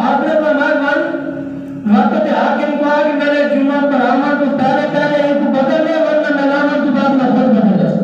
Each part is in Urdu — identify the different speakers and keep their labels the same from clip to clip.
Speaker 1: آپ نے فرمایا وقت حاکم کو آگے میرے جمعہ پر آمد تو پہلے ایک کو بدلنے ورنہ ملامت تو بعد میں خود بدل جائے.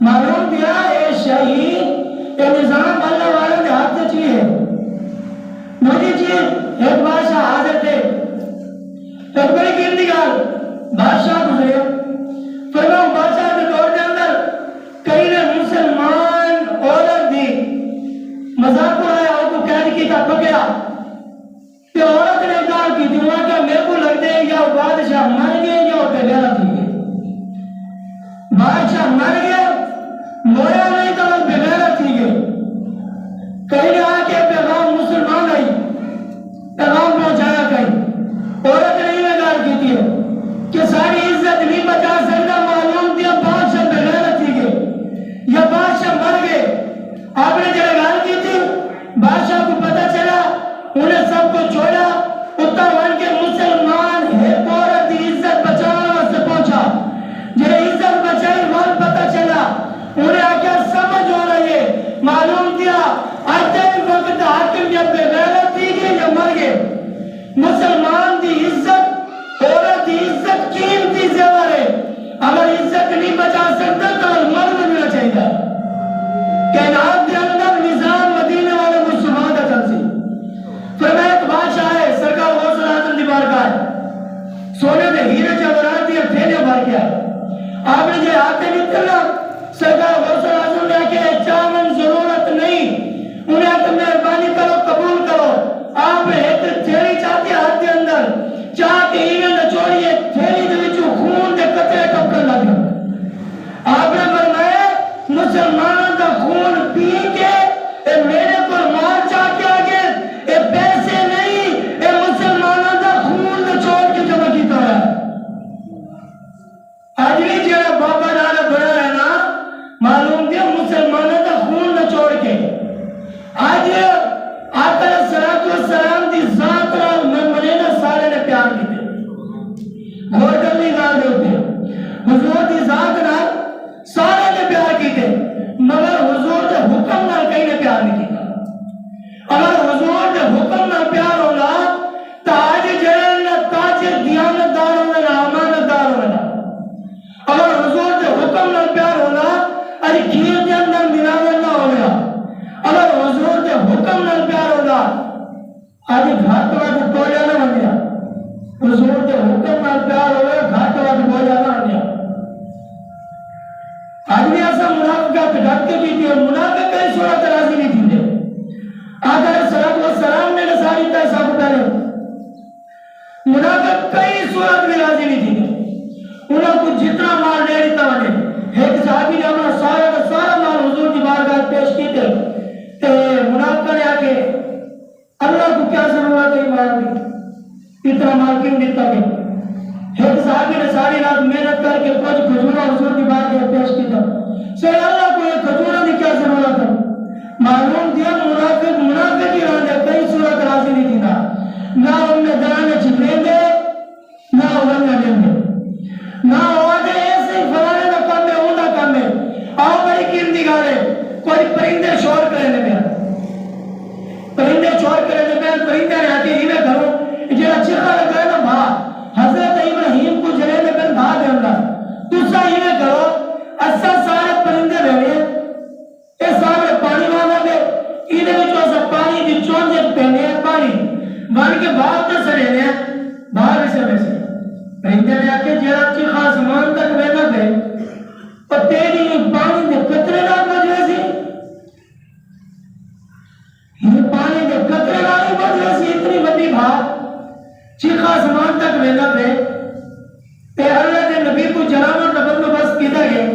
Speaker 1: معلوم دیا اے شہید اے نظام اللہ والے نے ہاتھ سے چیئے مجھے چیئے. ایک بادشاہ حاضر تھے, ایک بڑی قیمتی گال بادشاہ گزرے. فرماؤں بادشاہ کے دور کے اندر کئی نے مسلمان عورت دی مذاق اڑایا, ان کو قید کیا پکڑا. کہ عورت نے کہا کہ دعا کا میرے کو لگتے ہیں یا بادشاہ مر گئے یا وہ بے غیرت تھی گئے. بادشاہ مر گیا مویا نہیں تو وہ بے غیرت تھی گئے. کہیں نے آ کے پیغام مسلمان آئی پیغام پہنچایا. کہیں عورت نے یہ گال کی تھی کہ ساری عزت نہیں بچا سکتا. معلوم دیا بادشاہ بے غیرت تھی گئے یا بادشاہ مر گئے. آپ نے جب گال کی تھی بادشاہ کو پتہ چلا, انہیں سب کو چھوڑا. اتر ون کے مسلمان ایک عورت عزت بچانا سے پہنچا. جب عزت بچائی ون پتہ چلا انہیں آکیا سمجھ ہو رہی ہے. معلوم دیا آتے وقت حاکم جب بے غیرت تھی گئے یا مر گئے. مسلمان دی عزت عورت دی عزت قیمتی زیور ہے. اگر عزت نہیں بچا سکتا تو مر ملنا چاہیے. کائنات کے اندر نظام مدینے والے مسلمان کا چلسی. فرمایا ایک بادشاہ ہے سرکار غوث العظم دی بارگاہ ہے, سونے دے ہیرے جواہرات دی تھیلیاں بھر کے آئے. آپ نے جو آتے نکلنا سرکار غوث العظم نے کہ چاون ضرورت نہیں, انہیں آتے مہربانی کرو قبول کرو. آپ ایک تھیلی چاہتی ہاتھ کے اندر چاہ کے ہیرے نچوڑیے تھیلی دے وچوں خون دے قطرے ٹپکن لگے. آپ نے فرمایا مسلمانوں کا خون پی کے اے میرے کو مار چاہ کے آگے اے پیسے نہیں اے مسلمانوں کا خون نچوڑ کے جمع کیتا ہے. آج بھی جڑا بابا نارا بڑا ہے نا معلوم دیا مسلمانوں کا خون نچوڑ کے. آج آقا صلوات و سلام دی ذات را ممبرین سارے نے پیار کیتے. غور کرنے گال دے ہوتے حضور دی ذات را سارے نے پیار کیتے مگر حضور دے حکم نال کہیں نے پیار نہیں کیتا. اگر حضور دے حکم نال پیار ہونا تو آج جڑے تاج دیانتدار ہونا امانتدار ہونا. اگر حضور دے حکم نال پیار ہونا اج کھیر دے اندر ملاوٹ نہ ہو گیا. اگر حضور دے حکم نال پیار ہونا آج گھاٹ وقت کویا نہ بن گیا. حضور دے حکم نال پیار ہوئے گھاٹ وقت کویا نہ بن گیا. آج بھی ایسا منافقت ڈٹ کے بھی تھی اور منافق کئی صورت راضی نہیں تھی. آقا صلوات و سلام نے نصاری پیسہ کو پہلے منافق کئی صورت میں راضی نہیں تھی. انہوں کو جتنا مال دے دیتا ہونے ایک صحابی نے اپنا سارا کا سارا مال حضور کی بارگاہ پیش کی تھے. منافق نے آکے اللہ کو کیا ضرورت ہے مال کی اتنا مال کیوں دیتا گیا. ایک صحابی نے ساری رات محنت کر کے کچھ کھجورہ حضور کی بارگاہ پیش کی تھا. سر اللہ کو یہ کھجورہ کی کیا ضرورت ہے. معلوم دیا منافق ہی رہنے کئی صورت راضی نہیں تھی نہ ان میں درانے چھپیں گے نہ انہیں لیں گے نہ آوازیں ایسے ہی فلانے کا کام ہے اون کا کام ہے. آؤ بڑی قیمتی گال ہے کوئی پرندے شور کرنے میں پرندے شور کرنے میں پرندے نے آتے ہی میں گھروں جڑا چرخا لگا ہے نا بھا حضرت ابراہیم کو جلے میں پھر بھا دے اندر دوسرا ہی میں کرو اصل سارے پرندے رہنے اے سامنے پانی مانگا دے انہیں میں جو ایسا پانی دی چون جب پہنے ہیں پانی مان کے باہر تے سرے ہیں باہر سے ویسے پرندے نے آکے جڑا چرخا سمان تک رہنا دے اور تیری پانی دے قطرے نہ بجوے سی یہ پانی دے قطرے نہ بجوے سی اتنی بڑی بھا چرخا سمان تک رہنا دے تے اللہ نے نبی کو جلامت بندوبست کیتا گیا.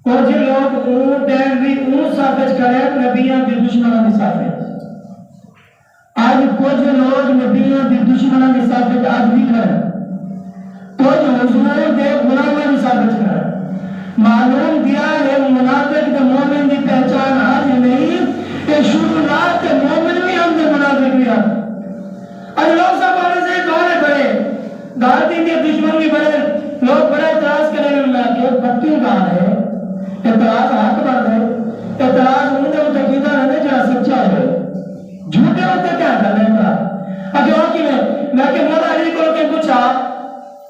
Speaker 1: کچھ لوگ اون ٹائم بھی اون ثابت کرے نبیاں دی دشمناں دی ثابت. آج کچھ لوگ نبیاں دی دشمناں دی ثابت آج بھی کرے. کچھ حضور دے غلاماں دی ثابت کرے. معلوم دیا ہے منافق تے مومن دی پہچان آج نہیں کہ شروعات تے مومن بھی ہم دے منافق بھی آج. اور لوگ سب آنے سے گانے بڑے گارتی کے دشمن بھی بڑے لوگ بڑے اعتراض کریں گے میں کہ بکیوں گان ہے اعتراض حق بات ہے اعتراض ان کے متقیدہ رہنے جہاں سچا ہے جھوٹے لیکن مولا علی کو کہ پوچھا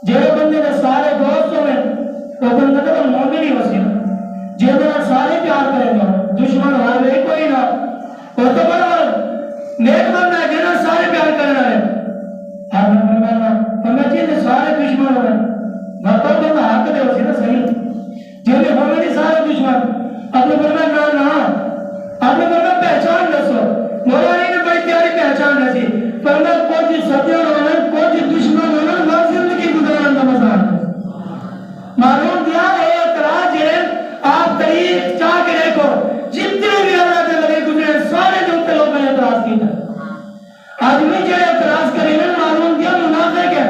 Speaker 1: جڑے بندے دے سارے دوست ہوئے وہ بندہ تو مومن ہی وسی جے دے سارے پیار کرے گا دشمن ہوئے کوئی نہ وہ تو بڑا نیک بندہ ہے جنہاں سارے پیار کرنا ہے آپ نے فرمایا جی دے سارے دشمن ہوئے بطور بندہ حق دے وسی نا صحیح جے دے ہوئے نہیں سارے دشمن آپ نے فرمایا نا آپ نے فرمایا پہچان دسو مولا علی نے بڑی پیاری پہچان دسی فرمایا کچھ سجن ہوئے کچھ دشمن ہوئے ہر زندگی گزارن کا مزہ معلوم دیا ہے اعتراض ہے آپ طریق چاہ کے دیکھو جتنے بھی اللہ کے ولی گزرے سارے جو تے لوگوں نے اعتراض کیا آدمی جو اعتراض کرے نا معلوم دیا منافق ہے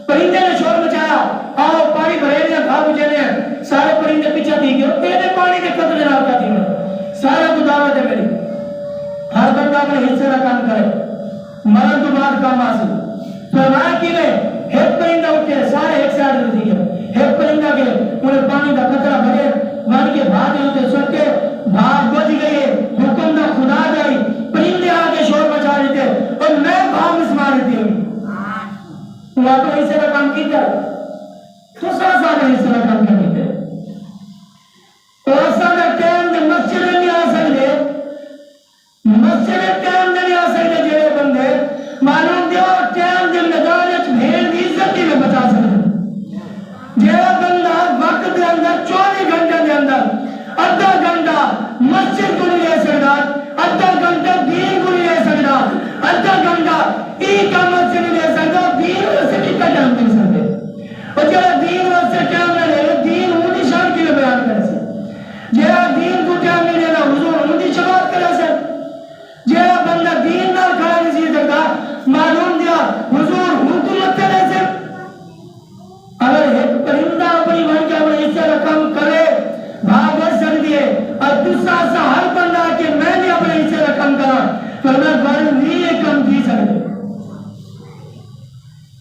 Speaker 1: پرندے نے شور مچایا آؤ پانی بھرے لیا کھا بجے لیا سارے پرندے پیچھے دی گئے تیرے پانی کے قدر نہ ہوتا تھی سارا کو دعوت ہے میری ہر بندہ اپنے حصے کا کام کرے مرن تو بعد کام حاصل فرمایا کہ ایک پرندہ اٹھے سارے ایک سائڈ میں دی گئے ایک پرندہ کے انہیں پانی کا قطرہ بھرے مان کے بھاگ ہوتے سن کے بھاگ بج گئے حکم دا خدا جائی پرندے آگے شور مچا رہے تھے اور میں بھاگ اس مار رہی تھی وہ آپ نے حصے کا کام کیتا تو سارے حصے کا کام کرتے اور ایسا میں ٹائم دے مسجد نہیں آ سکتے مسجد ٹائم نہیں آ سکتے جڑے بندے معلوم دیو ٹائم دے میدان وچ بھیڑ دی عزت میں بچا سکتے جڑا بندہ وقت دے اندر 24 گھنٹے دے اندر ادھا گھنٹہ مسجد کو نہیں لے سکتا ادھا گھنٹہ دین کو نہیں لے سکتا ادھا گھنٹہ ایک عمل سے نہیں لے سکتا دین سے کتنا ٹائم دے سکتے اور جڑا دین سے ٹائم نہ لے دین انہی شان کی بیان کرے سے جڑا دین کو ٹائم نہیں لینا حضور انہی شباب کرے سے جڑا بندہ دین نہ کھڑا نہیں سی سکتا معلوم دیا حضور حکومت کرے سے اگر ایک پرندہ اپنی من کے اپنے حصے کا کام کرے بھاگ سک دیے اور دوسرا سا ہر بندہ کہ میں نے اپنے حصے کا کام کرا تو میں بڑی نہیں یہ کام کی سکتے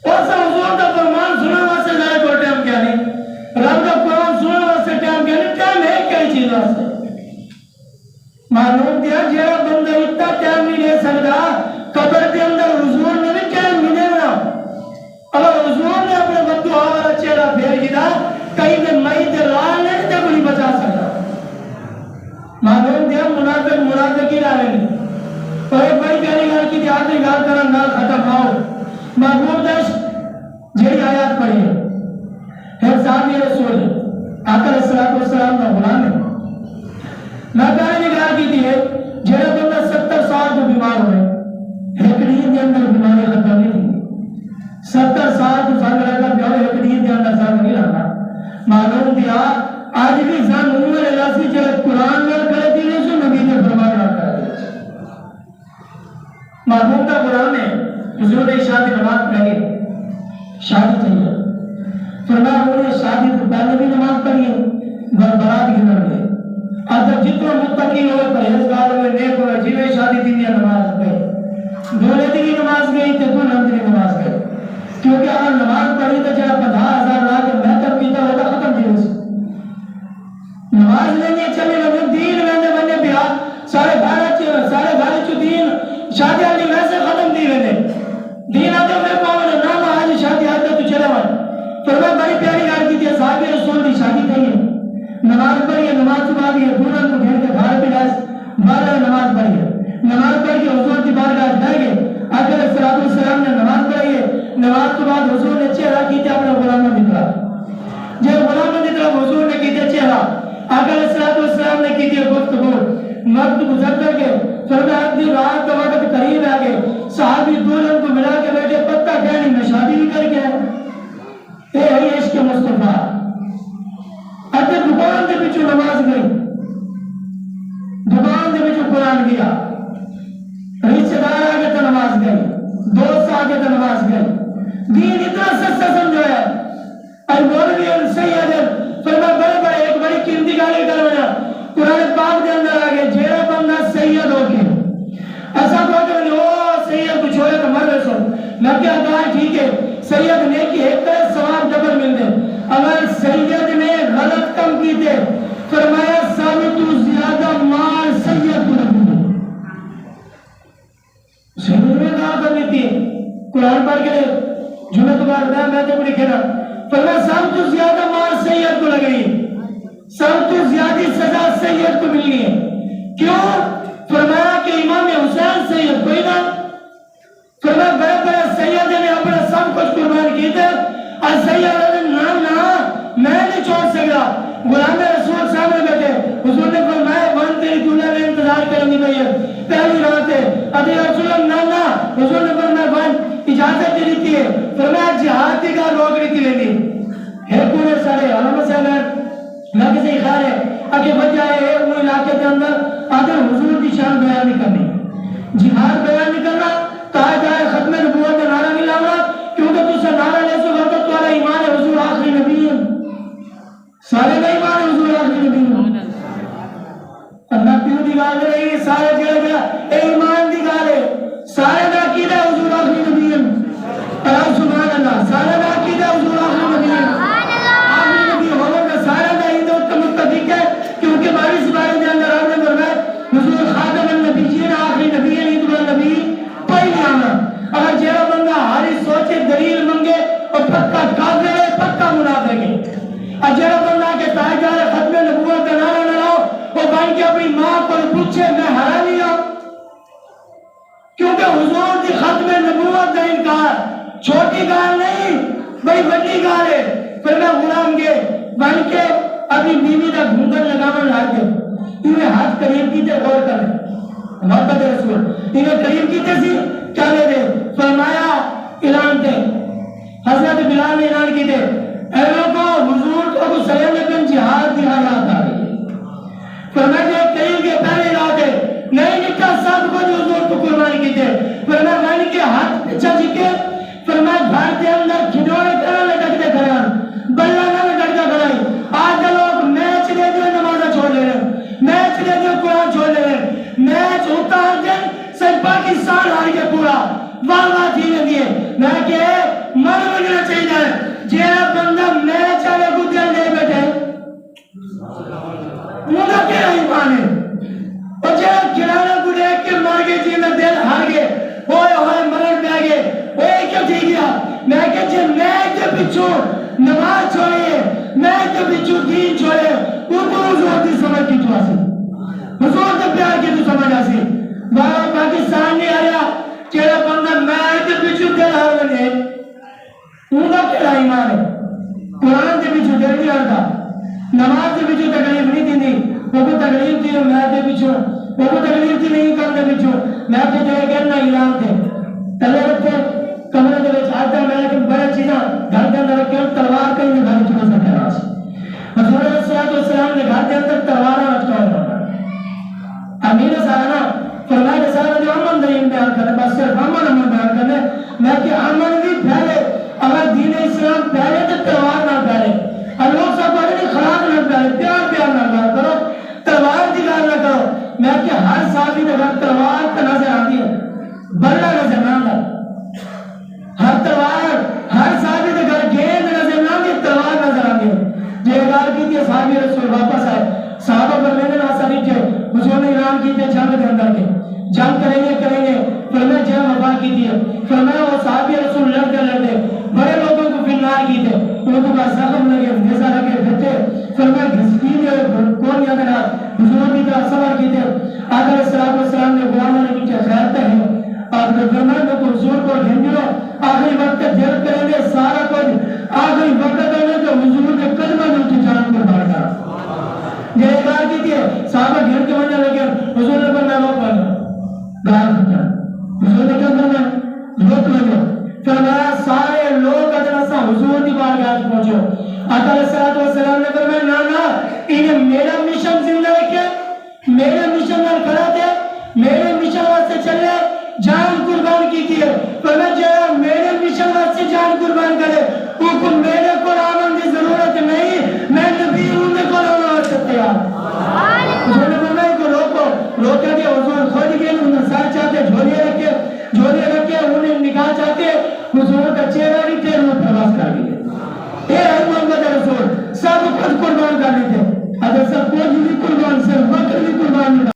Speaker 1: اور سا حضور کا فرمان سنا واسے جائے کو ٹائم کیا نہیں رب کا قرآن سنا واسے ٹائم کیا نہیں ٹائم ہے کئی چیز واسے معلوم دیا جیرا بندہ اتنا ٹائم نہیں لے سکتا قبر کے اندر حضور نے بھی ٹائم ملے گا اگر حضور نے اپنے بدو آورا چہرہ پھیر گیا کہیں میں مئی دے لال نہیں تے کوئی بچا سکتا معلوم دیا منافق کی رہے نہیں اور ایک بڑی پیاری گال کی دیات میں گال کرن گال ختم آؤ محبوب دش جیڑی آیات پڑھی ہے حفظانی رسول آقا علیہ السلام کا غلام ہے میں پیاری گال کی تھی ہے جیڑا بندہ 70 سال کو بیمار ہوئے ایک نیند کے اندر بیماری ختم نہیں تھی 70 سال تو سال لگا بیاو ایک نیند کے اندر سال نہیں رہا معلوم دیا آج بھی زن عمر الاسی چلے قرآن میں کرے تھی نہیں سو نبی نے فرمان رہا کرے معلوم کا قرآن میں حضور نے شادی نماز پڑھے شادی چاہیے فرمایا انہوں نے شادی تو پہلے بھی نماز پڑھی ہے برات کی نر گئے اگر جتنا متقی ہوئے پرہیزگار ہوئے نیک ہوئے جنہیں شادی تھی نماز گئے دولے دی نماز گئی تے دو نماز نماز گئے کیونکہ اگر نماز پڑھی تو جب 50,000 لا کے محتب کیتا ہوتا ختم تھی اس نماز لینے چلے لگے دین ویندے بندے بیا سارے بھارے چو دین شادی آلی ویسے ختم دی ویندے دین آتے ہوئے پاؤں نام آج شادی آتے تو چلے وائے تو میں بڑی پیاری گار کی تھی صحابی رسول دی شادی تھی نماز پڑھی ہے نماز کے بعد یہ دورن کو گھر کے بھارے پہ جائے بارہ نماز پڑھی ہے نماز پڑھ کے حضور کی بارگاہ جائے گے آقا علیہ السلام نے نماز پڑھی ہے نماز کے بعد حضور نے چہرہ کیتے اپنے غلاموں کی طرف جب غلاموں کی طرف حضور نے کیتے چہرہ آقا علیہ السلام نے کیتے گفتگو وقت گزر کر کے فرمایا دی رات کا وقت قریب آ گئے صحابی دولن کو ملا کے بیٹھے پتہ کہنی میں شادی بھی کر کے اے ہے عشق مصطفیٰ اگر دکان دے پیچھو نماز گئی دکان دے پیچھو قرآن گیا رشتہ دار آگے تو نماز گئی دوست آگے تو نماز گئی دین اتنا سستا سمجھایا اور مولوی اور سید فرما بڑے بڑے ایک بڑی قیمتی گالی کروایا قرآن پاک دے اندر آگے جیڑا بندہ سید ہو کے ایسا کہتے ہیں او سید کو چھوڑے تو مر رسو میں کیا کہا ٹھیک ہے سید نیکی ایک طرح ثواب ڈبل مل دے اگر سید نے غلط کم کی تھے فرمایا ثابت زیادہ مال سید کو نبی سید نے کہا کرنی تھی قرآن پڑھ کے جمعہ تو بعد میں تو لکھے نا فرمایا سب تو زیادہ مار سید کو لگ رہی ہے، سب تو زیادہ سزا سید کو ملنی ہے. کیوں؟ فرمایا کہ امام حسین سید کوئی نہ، فرمایا بڑے بڑے سید نے اپنا سب کچھ قربان کی تھے اور سید نے نہ میں نہیں چھوڑ سکتا. غلام رسول صاحب نے بیٹھے حضور نے فرمایا ون تیری دنیا میں انتظار کرنی پئی ہے پہلی رات ہے ابھی رسول اللہ نہ حضور نے فرمایا ون اجازت دی تھی ہے فرمایا جہاد کی کا روک رہی تھی لینی ہے پورے سارے علامہ صاحب میں کسی خیال ہے اگے وجہ ہے وہ علاقے کے اندر آدھر حضور کی شان بیان نہیں کرنی، جہاد بیان نہیں کرنا، تاجدار ختم نبوت کا نعرہ نہیں لانا، کیونکہ تو سے نعرہ لے سو وقت تمہارا ایمان ہے حضور آخری نبی ہے، سارے کا ایمان ہے حضور آخری نبی ہے. اللہ پیو دی گال نہیں ہے، سارے جگہ اے ایمان دی گال ہے، سارے کا عقیدہ حضور آخری نبی ہے. سبحان اللہ، سارے کا عقیدہ حضور آخری نبی ہے، آخری نبی ہونے کا سارے کا عید متفق ہے، کیونکہ باری سبارے کے اندر آپ نے فرمایا حضور خاتم النبیین آخری نبی ہے، عید النبی پہلی آنا. اگر جہاں بندہ ہاری سوچے دلیل منگے اور پکا کافر ہے پکا منافق ہے. اور جہاں بندہ کے تاجدار ختم نبوت کا نعرہ نہ لاؤ وہ بن کے اپنی ماں کو پوچھے میں حرامی ہوں، کیونکہ حضور کی ختم نبوت کا انکار چھوٹی گال نہیں بڑی بڑی گال ہے. پھر میں غلام کے بن کے اپنی بیوی کا گھونگھر لگاون لاتے انہیں ہاتھ قریب کیتے غور کریں محبت رسول انہیں قریب کیتے سی کیا لے دے فرمایا اعلان تھے حضرت بلال نے اعلان کیتے اے لوگوں حضور کو سلیم بن جہاد دی حالات آ رہی ہے. فرمایا قریب کے پہلے رات ہے نہیں نکا سب کو جو حضور کو قربانی کیتے فرمایا بن کے ہاتھ پچھا جھکے فرمایا گھر کے اندر کھڈونے کرا لٹکتے کھڑا بلہ نہ لٹکتا کھڑائی. آج لوگ میچ لے جو نمازہ چھوڑ لے رہے ہیں، میچ لے جو قرآن چھوڑ لے رہے ہیں، میچ ہوتا ہے جن سن پاکستان ہاری کے پورا واہ واہ تھی لے دیئے. میں کہ من مجھنا چاہیے جیرہ بندہ میچ آگے کو دل لے بیٹھے مدہ کیا ایمان ہے اور جیرہ کھلانا کو دیکھ کے مر گئے جی میں دل ہار گئے ہوئے ہوئے مرن پہ آگے ہوئے کیوں تھی گیا. میں کہ جی میچ کے پچھو نماز چھوڑیے میچ کے پچھو دین چھوڑے وہ تو حضور کی سمجھ کی تو آسی حضور کے پیار کی تو سمجھ آسی. پاکستان نہیں آیا چیرہ بندہ میچ کے پچھو دل ہار بنے اونگا کیا ایمان ہے. قرآن کے پچھو دل نہیں آتا، نماز کے پچھو تکلیف نہیں تھی وہ کو تکلیف تھی میچ کے پچھو وہ کو تکلیف تھی نہیں کرنے پچھو میچ کے جگہ کہنا اعلان تھے تلے رکھتے کمرے کے بچ آتا میں کہ بڑے چیزاں گھر کے اندر رکھے تلوار کہیں گھر چکا سکتے ہیں. حضور صلی اللہ علیہ وسلم نے گھر کے اندر تلوارہ رکھتا ہے امین سارنا فرمائے سارا جو امن دین بیان کرنے بس صرف امن بیان کرنے میں کہ امن بھی پھیلے اگر دین اسلام پھیلے تو تلوار نہ پھیلے اور لوگ سب بڑے نہیں خلاق نہ پھیلے پیار نہ کرو تلوار کی گال نہ کرو. میں کہ ہر صحابی نے اگر تلوار کا نظر آتی ہے بلہ نظر نہ آتا ہر تلوار ہر صحابی نے اگر گیند نظر نہ آتی تلوار نظر آتی ہے. یہ گال کی تھی صحابی رسول واپس آئے صحابہ پر میں نے ناسا نہیں تھے حضور نے اعلان کی تھے جنگ کے اندر کے جنگ کریں گے فرمایا جنگ وفا کی تھی فرمایا وہ صحابی رسول لڑتے بڑے لوگوں کو فنار کی تھے ان کو بس زخم لگے نیزہ لگے پھٹے فرمایا گھسکی میں کون یاد ہے حضور کی طرح سوار کی تھے آقا علیہ السلام نے غلاموں نے کچھ خیرتے ہیں آپ نے فرمایا میں کو حضور کو گھنجلو آخری وقت جلد کریں گے سارا کچھ آخری وقت ہونے تو حضور کے قدمہ جو کی جان کو بڑھ کر یہ اقرار کی تھی صحابہ گھر کے وجہ لگے حضور نے فرمایا روک لگا گار کرتا حضور نے کیا فرمایا روک لگا فرمایا سارے لوگ ادرسا حضور کی بارگاہ پہنچو. آقا علیہ السلام نے فرمایا نانا انہیں میرا مشن زندہ رکھے میرے مشن میں کھڑا تھے میرے مشن واسطے چلے جان قربان کی تھی فرمایا جہاں میرے مشن واسطے جان قربان کرے حکم میرے کو آمن کی ضرورت نہیں میں نبی ہوں نے کو آمن واسطے تیار. حضور نے فرمایا کو روکا دیا حضور خود گئے انہیں سار چاہتے جھولے رکھے انہیں نکاح چاہتے حضور کا چہرہ نہیں تھے روح پرواز کر گئے. اے محمد رسول سب کچھ قربان کر لیتے اگر سب کچھ بھی قربان صرف وقت بھی قربان